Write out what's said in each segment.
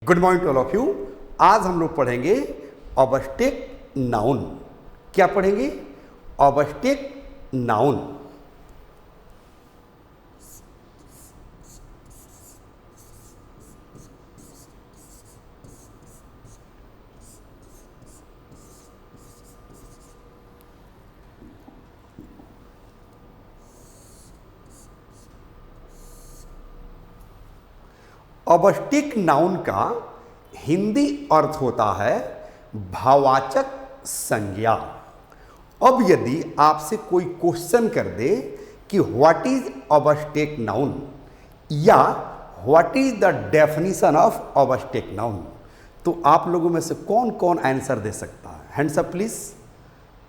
Good morning to all of you. आज हम लोग पढ़ेंगे ऑब्स्टेक नाउन। क्या पढ़ेंगे? ऑब्स्टेक नाउन। ऑब्स्टेक नाउन का हिंदी अर्थ होता है भाववाचक संज्ञा। अब यदि आपसे कोई क्वेश्चन कर दे कि व्हाट इज ऑब्स्टेक नाउन या what is the definition of abstract noun, तो आप लोगों में से कौन कौन आंसर दे सकता है? Hands up please.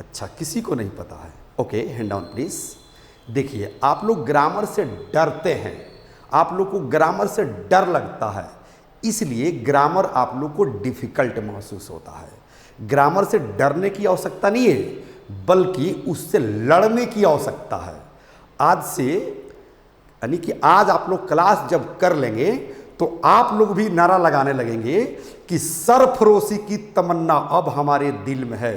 अच्छा, किसी को नहीं पता है। Okay, hand down please. देखिए, आप लोग ग्रामर से डरते हैं, आप लोग को ग्रामर से डर लगता है, इसलिए ग्रामर आप लोग को डिफिकल्ट महसूस होता है। ग्रामर से डरने की आवश्यकता नहीं है, बल्कि उससे लड़ने की आवश्यकता है। आज से यानी कि आज आप लोग क्लास जब कर लेंगे तो आप लोग भी नारा लगाने लगेंगे कि सरफरोशी की तमन्ना अब हमारे दिल में है,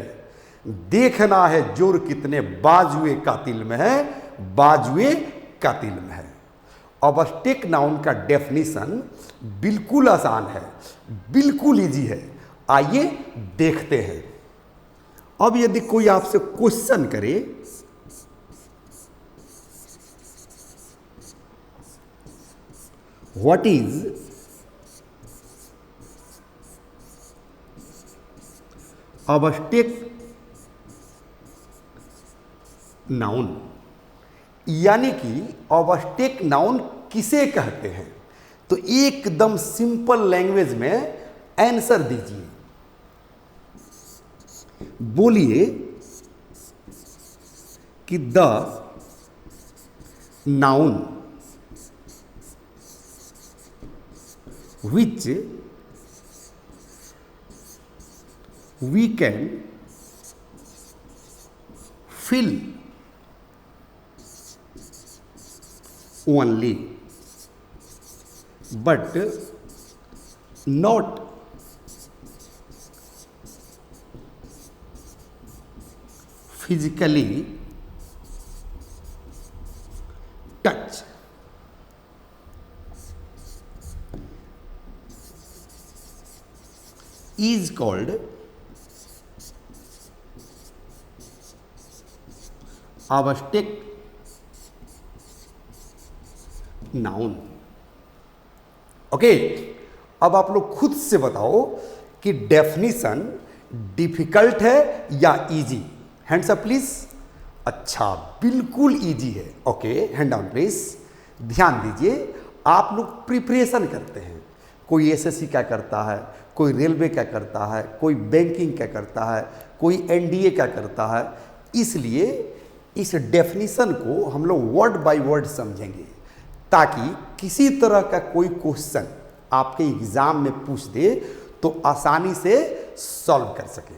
देखना है जोर कितने बाजुए कातिल में है, बाजुए कातिल में है। ऑब्स्टेक नाउन का डेफिनेशन बिल्कुल आसान है, बिल्कुल इजी है। आइए देखते हैं। अब यदि कोई आपसे क्वेश्चन करे व्हाट इज ऑब्स्टेक नाउन, यानी कि ऑब्स्टेक नाउन किसे कहते हैं, तो एकदम सिंपल लैंग्वेज में आंसर दीजिए। बोलिए कि the noun which we can fill only but not physically touch is called abstract noun. Okay, अब आप लोग खुद से बताओ कि डेफिनेशन डिफिकल्ट है या इजी? Hands up please. अच्छा, बिल्कुल इजी है। Okay, hand down please. ध्यान दीजिए, आप लोग प्रिपरेशन करते हैं, कोई एसएससी क्या करता है, कोई रेलवे क्या करता है, कोई बैंकिंग क्या करता है, कोई एनडीए क्या करता है, इसलिए इस डेफिनेशन को हम लोग वर्ड बाय वर्ड समझेंगे ताकि किसी तरह का कोई क्वेश्चन आपके एग्जाम में पूछ दे तो आसानी से सॉल्व कर सके।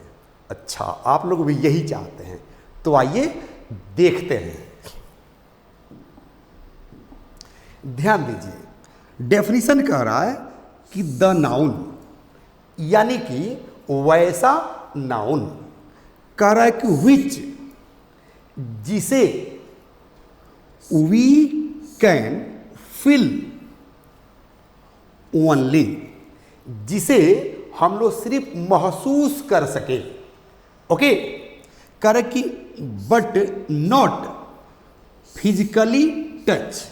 अच्छा, आप लोग भी यही चाहते हैं, तो आइए देखते हैं। ध्यान दीजिए, डेफिनेशन कह रहा है कि द नाउन, यानी कि वैसा नाउन, कह रहा है कि विच, जिसे वी कैन फिल ओनली, जिसे हम लोग सिर्फ महसूस कर सके। ओके, कह रहा है कि बट नॉट फिजिकली टच,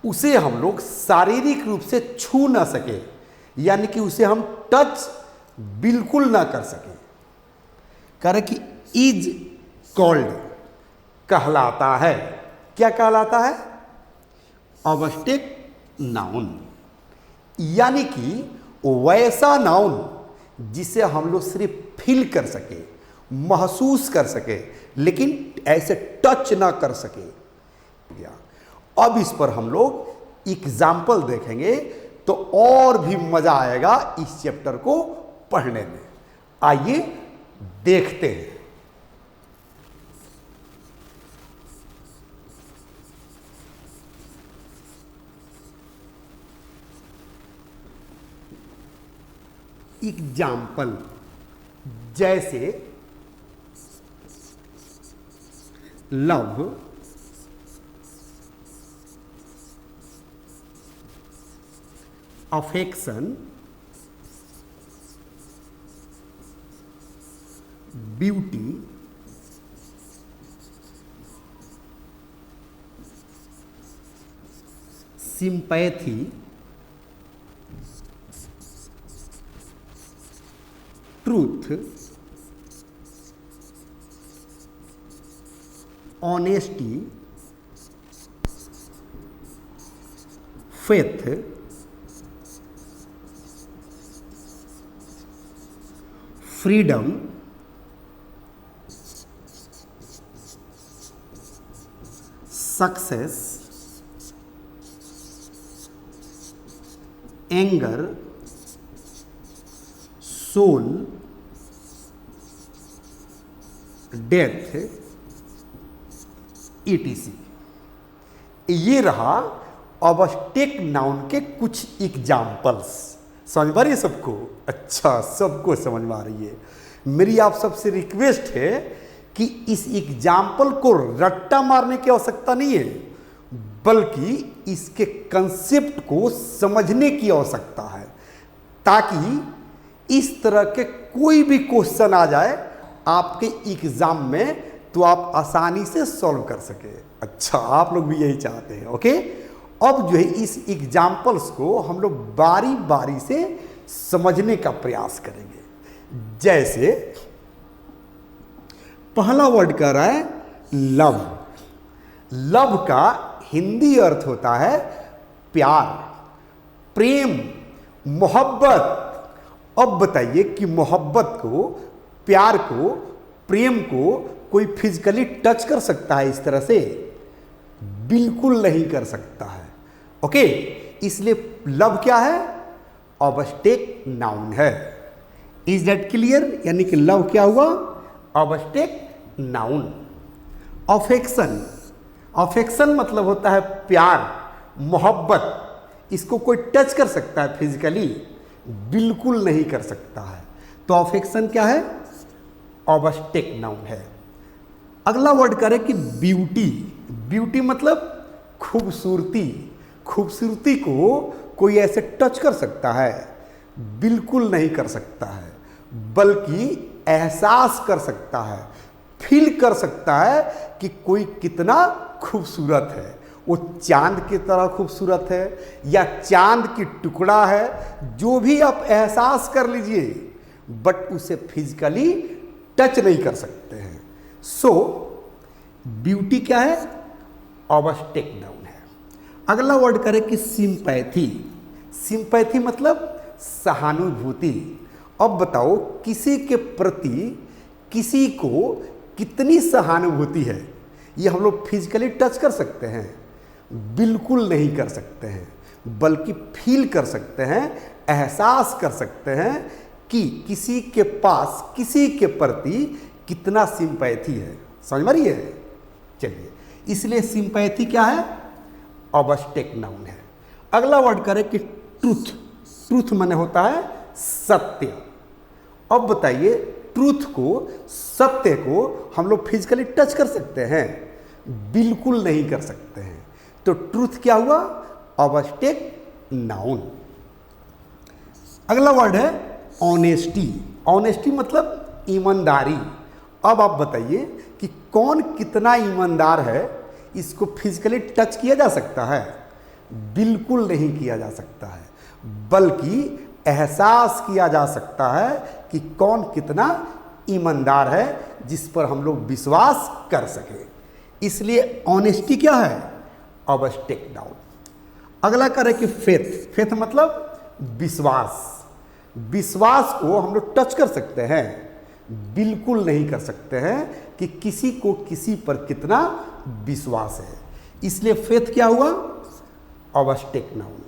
उसे हम लोग शारीरिक रूप से छू ना सके, यानी कि उसे हम टच बिल्कुल ना कर सके। कह रहे कि इज कॉल्ड, कहलाता है। क्या कहलाता है? ऑब्स्टेक नाउन, यानी कि वैसा नाउन जिसे हम लोग सिर्फ फील कर सके, महसूस कर सके, लेकिन ऐसे टच ना कर सके। अब इस पर हम लोग एग्जाम्पल देखेंगे तो और भी मजा आएगा इस चैप्टर को पढ़ने में। आइए देखते हैं। एग्जाम्पल, जैसे love, affection, beauty, sympathy, truth, honesty, faith, freedom, success, anger, soul, death, ETC. ये रहा ऑब्जेक्ट नाउन के कुछ एग्जाम्पल्स। समझ पा रही है सबको? अच्छा, सबको समझ में आ रही है। मेरी आप सबसे रिक्वेस्ट है कि इस एग्जाम्पल को रट्टा मारने की आवश्यकता नहीं है, बल्कि इसके कंसेप्ट को समझने की आवश्यकता है, ताकि इस तरह के कोई भी क्वेश्चन आ जाए आपके एग्जाम में तो आप आसानी से सॉल्व कर सके। अच्छा, आप लोग भी यही चाहते हैं। ओके, अब जो है इस एग्जाम्पल्स को हम लोग बारी बारी से समझने का प्रयास करेंगे। जैसे पहला वर्ड कर रहा है लव। लव का हिंदी अर्थ होता है प्यार, प्रेम, मोहब्बत। अब बताइए कि मोहब्बत को, प्यार को, प्रेम को कोई फिजिकली टच कर सकता है इस तरह से? बिल्कुल नहीं कर सकता है। ओके, इसलिए लव क्या है? ऑब्जेक्ट नाउन है। Is that clear? यानी कि लव क्या हुआ? Object noun. अफेक्शन, अफेक्शन मतलब होता है प्यार, मोहब्बत। इसको कोई टच कर सकता है फिजिकली? बिल्कुल नहीं कर सकता है। तो अफेक्शन क्या है? ऑब्जेक्ट नाउन है। अगला वर्ड करें कि ब्यूटी। ब्यूटी मतलब खूबसूरती। खूबसूरती को कोई ऐसे टच कर सकता है? बिल्कुल नहीं कर सकता है, बल्कि एहसास कर सकता है, फील कर सकता है कि कोई कितना खूबसूरत है। वो चांद की तरह खूबसूरत है या चांद की टुकड़ा है, जो भी आप एहसास कर लीजिए, बट उसे फिजिकली टच नहीं कर सकते हैं। सो ब्यूटी क्या है? ऑब्जेक्ट नाउन है। अगला वर्ड करें कि सिंपैथी। सिंपैथी मतलब सहानुभूति। अब बताओ, किसी के प्रति किसी को कितनी सहानुभूति है? ये हम लोग फिजिकली टच कर सकते हैं? बिल्कुल नहीं कर सकते हैं, बल्कि फील कर सकते हैं, एहसास कर सकते हैं कि किसी के पास किसी के प्रति कितना सिंपैथी है। समझ में रही है? चलिए, इसलिए सिंपैथी क्या है? ऑब्जेक्ट नाउन है। अगला वर्ड करें कि ट्रूथ। ट्रूथ माने होता है सत्य। अब बताइए, ट्रूथ को, सत्य को हम लोग फिजिकली टच कर सकते हैं? बिल्कुल नहीं कर सकते हैं। तो ट्रूथ क्या हुआ? Object noun. अगला वर्ड है ऑनेस्टी। ऑनेस्टी मतलब ईमानदारी। अब आप बताइए कि कौन कितना ईमानदार है? इसको फिजिकली टच किया जा सकता है? बिल्कुल नहीं किया जा सकता है, बल्कि एहसास किया जा सकता है कि कौन कितना ईमानदार है, जिस पर हम लोग विश्वास कर सके। इसलिए ऑनेस्टी क्या है? Object noun. अगला करें कि फेथ। फेथ मतलब विश्वास। विश्वास को हम लोग टच कर सकते हैं? बिल्कुल नहीं कर सकते हैं कि किसी को किसी पर कितना विश्वास है। इसलिए फेथ क्या हुआ? Object noun.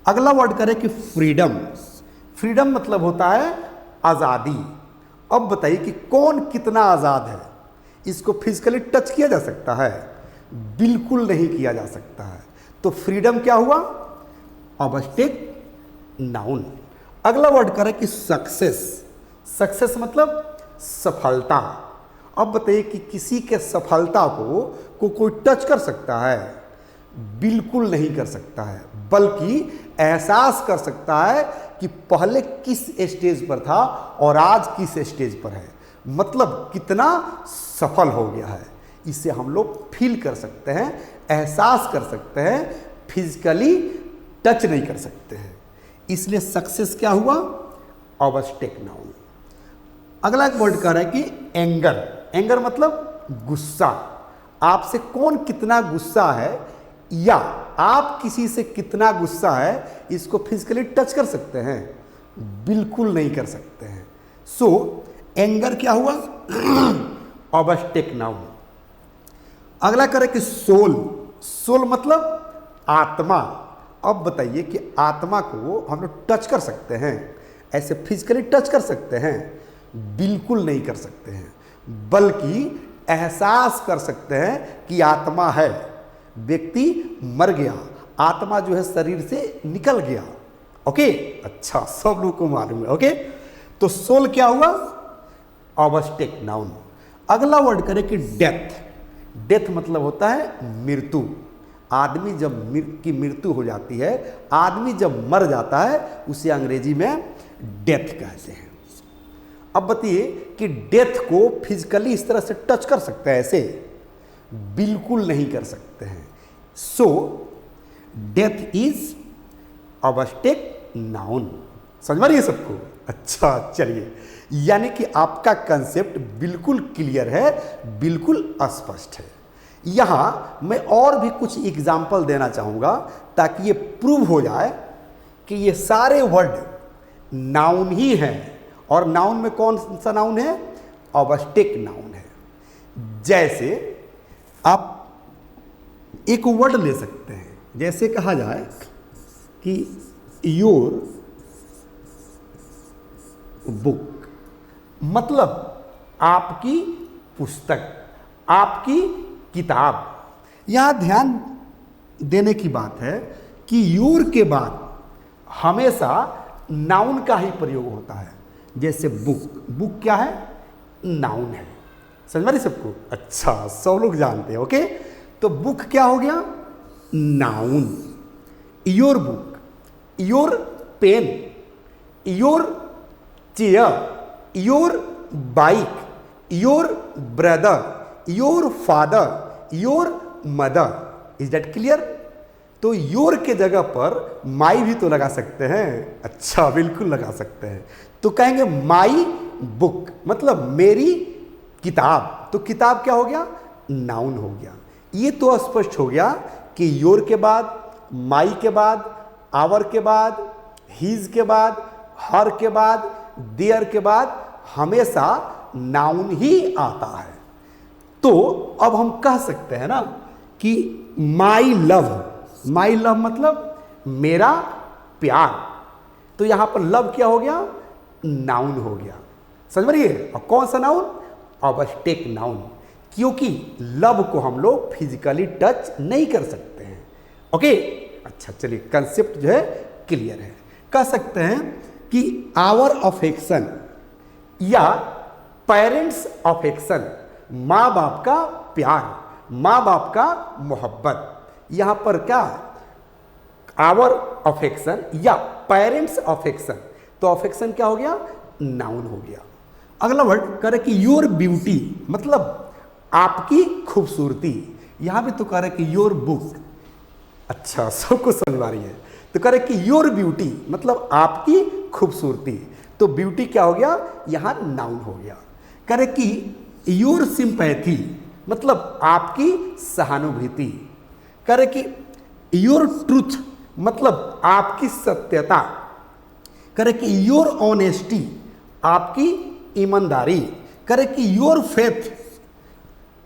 अगला वर्ड करें कि फ्रीडम। फ्रीडम मतलब होता है आज़ादी। अब बताइए कि कौन कितना आज़ाद है? इसको फिजिकली टच किया जा सकता है? बिल्कुल नहीं किया जा सकता है। तो फ्रीडम क्या हुआ? Object noun. अगला वर्ड करें कि सक्सेस। सक्सेस मतलब सफलता। अब बताइए कि किसी के सफलता को कोई टच कर सकता है? बिल्कुल नहीं कर सकता है, बल्कि एहसास कर सकता है कि पहले किस स्टेज पर था और आज किस स्टेज पर है, मतलब कितना सफल हो गया है। इसे हम लोग फील कर सकते हैं, एहसास कर सकते हैं, फिजिकली टच नहीं कर सकते हैं। इसलिए सक्सेस क्या हुआ? ऑब्स्टेक नाउन। अगला एक वर्ड कह रहा है कि एंगर। एंगर मतलब गुस्सा। आपसे कौन कितना गुस्सा है या आप किसी से कितना गुस्सा है, इसको फिजिकली टच कर सकते हैं? बिल्कुल नहीं कर सकते हैं। सो एंगर क्या हुआ? ऑब्स्टेक नाउन। अगला करें कि सोल। सोल मतलब आत्मा। अब बताइए कि आत्मा को हम लोग टच कर सकते हैं, ऐसे फिजिकली टच कर सकते हैं? बिल्कुल नहीं कर सकते हैं, बल्कि एहसास कर सकते हैं कि आत्मा है। व्यक्ति मर गया, आत्मा जो है शरीर से निकल गया। ओके, अच्छा, सब लोग को मालूम है। ओके, तो सोल क्या हुआ? ऑब्स्टेक नाउन। अगला वर्ड करें कि डेथ। डेथ मतलब होता है मृत्यु। आदमी जब की मृत्यु हो जाती है, आदमी जब मर जाता है, उसे अंग्रेजी में डेथ कहते हैं। अब बताइए कि डेथ को फिजिकली इस तरह से टच कर सकते हैं ऐसे? बिल्कुल नहीं कर सकते हैं। So death is abstract noun. समझ में रही है सबको? अच्छा, चलिए, यानी कि आपका कंसेप्ट बिल्कुल क्लियर है, बिल्कुल स्पष्ट है। यहां मैं और भी कुछ एग्जाम्पल देना चाहूंगा ताकि ये प्रूव हो जाए कि ये सारे वर्ड नाउन ही हैं। और नाउन में कौन सा नाउन है? ऑब्स्टेक नाउन है। जैसे आप एक वर्ड ले सकते हैं, जैसे कहा जाए कि योर बुक, मतलब आपकी पुस्तक, आपकी किताब। यहां ध्यान देने की बात है कि योर के बाद हमेशा नाउन का ही प्रयोग होता है। जैसे बुक, बुक क्या है? नाउन है। समझ में सबको? अच्छा, सब लोग जानते हैं। ओके, तो बुक क्या हो गया? Noun. Your book, your pen, your chair, your bike, your brother, your father, your mother. Is that clear? तो योर के जगह पर माई भी तो लगा सकते हैं। अच्छा, बिल्कुल लगा सकते हैं। तो कहेंगे माई बुक, मतलब मेरी किताब। तो किताब क्या हो गया? नाउन हो गया। ये तो स्पष्ट हो गया कि योर के बाद, माई के बाद, आवर के बाद, हिज के बाद, हर के बाद, देयर के बाद हमेशा नाउन ही आता है। तो अब हम कह सकते हैं ना कि माई लव। माई लव मतलब मेरा प्यार। तो यहां पर लव क्या हो गया? नाउन हो गया। समझ में रही है? और कौन सा नाउन? ऑब्स्टेक नाउन, क्योंकि लव को हम लोग फिजिकली टच नहीं कर सकते हैं। ओके, अच्छा, चलिए, कंसेप्ट जो है क्लियर है। कह सकते हैं कि आवर अफेक्शन या पेरेंट्स अफेक्शन, माँ बाप का प्यार, माँ बाप का मोहब्बत। यहां पर क्या? आवर अफेक्शन या पेरेंट्स अफेक्शन। तो अफेक्शन क्या हो गया? नाउन हो गया। अगला वर्ड करे कि योर ब्यूटी, मतलब आपकी खूबसूरती। यहां भी तो कह रहे कि योर बुक। अच्छा, सबको समझ आ रही है? तो कह रहे कि योर ब्यूटी मतलब आपकी खूबसूरती। तो ब्यूटी क्या हो गया? यहां नाउन हो गया। कह रहे कि योर सिंपैथी मतलब आपकी सहानुभूति। कह रहे कि योर ट्रूथ मतलब आपकी सत्यता। कह रहे कि योर ऑनेस्टी आपकी ईमानदारी। कह रहे कि योर फेथ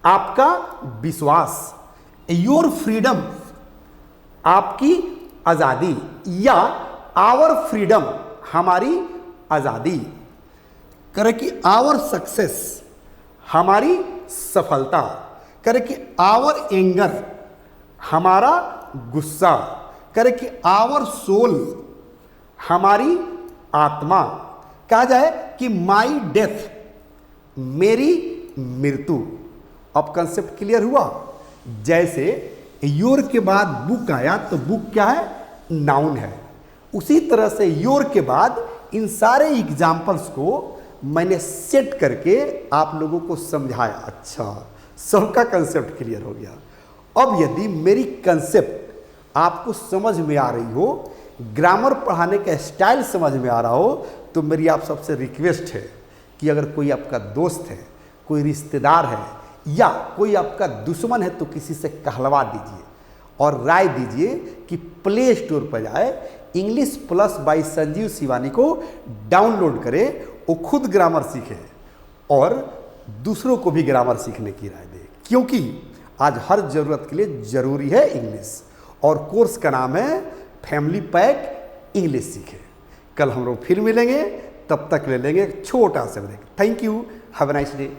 आपका विश्वास। योर फ्रीडम आपकी आज़ादी, या आवर फ्रीडम हमारी आज़ादी। कह रहे कि आवर सक्सेस हमारी सफलता। कह रहे कि आवर एंगर हमारा गुस्सा। कह रहे कि आवर सोल हमारी आत्मा, कहा जाए कि माई डेथ, मेरी मृत्यु। अब कंसेप्ट क्लियर हुआ। जैसे योर के बाद बुक आया तो बुक क्या है, नाउन है। उसी तरह से योर के बाद इन सारे एग्जाम्पल्स को मैंने सेट करके आप लोगों को समझाया। अच्छा, सबका कंसेप्ट क्लियर हो गया। अब यदि मेरी कंसेप्ट आपको समझ में आ रही हो, ग्रामर पढ़ाने का स्टाइल समझ में आ रहा हो, तो मेरी आप सबसे रिक्वेस्ट है कि अगर कोई आपका दोस्त है, कोई रिश्तेदार है या कोई आपका दुश्मन है तो किसी से कहलवा दीजिए और राय दीजिए कि प्ले स्टोर पर जाए, English plus by Sanjeev Shivani को डाउनलोड करे, वो खुद ग्रामर सीखे और दूसरों को भी ग्रामर सीखने की राय दे, क्योंकि आज हर ज़रूरत के लिए ज़रूरी है इंग्लिश। और कोर्स का नाम है फैमिली पैक इंग्लिश सीखे। कल हम लोग फिर मिलेंगे, तब तक ले लेंगे एक छोटा सा break. Thank you, have a nice day.